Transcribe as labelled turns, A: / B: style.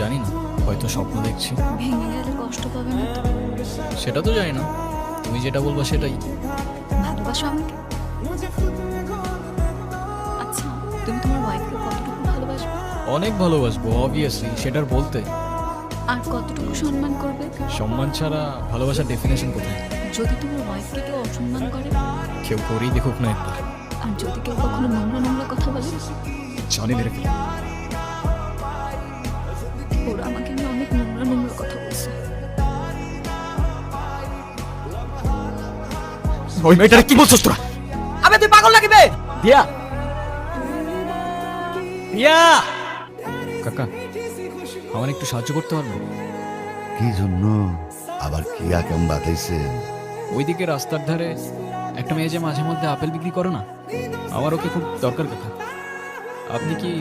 A: জানি না, হয়তো স্বপ্ন দেখছি।
B: ভেঙে গেলে কষ্ট পাবে না তো?
A: সেটা তো জানি না, তুমি যেটা বলবো সেটাই।
B: ভালোবাসো আমাকে? আচ্ছা, তুমি তোমার ওয়াইফকে কতটুকু ভালোবাসবে?
A: অনেক ভালোবাসবো অবভিয়াসলি, সেটার বলতে।
B: আর কতটুকু সম্মান করবে?
A: সম্মান ছাড়া ভালোবাসার ডেফিনেশন কোথায়?
B: যদি তোমার ওয়াইফকে কেউ অসম্মান করে?
A: কেউ করেই দেখুক না একবার।
B: আর যদি কেউ কখনো নোংরা নোংরা কথা বলে?
A: জানি মেরে ফেলো।
B: ওরা আমাকে নিয়ে অনেক নোংরা নোংরা কথা বলছে।
A: ওই মেয়েটার কি বলছস তোরা?
C: আবে তুই পাগল নাকি বে?
A: দিয়া, দিয়া, কাকা আমার একটু সাহায্য করতে পারবে?
D: কি জন্য আবার কি আকাম বাতাইছে?
A: ওইদিকে রাস্তার ধারে একটা মেয়ে যে মাঝে মধ্যে আপেল বিক্রি করে না, আমার ওকে খুব দরকার কাকা। আপনি কি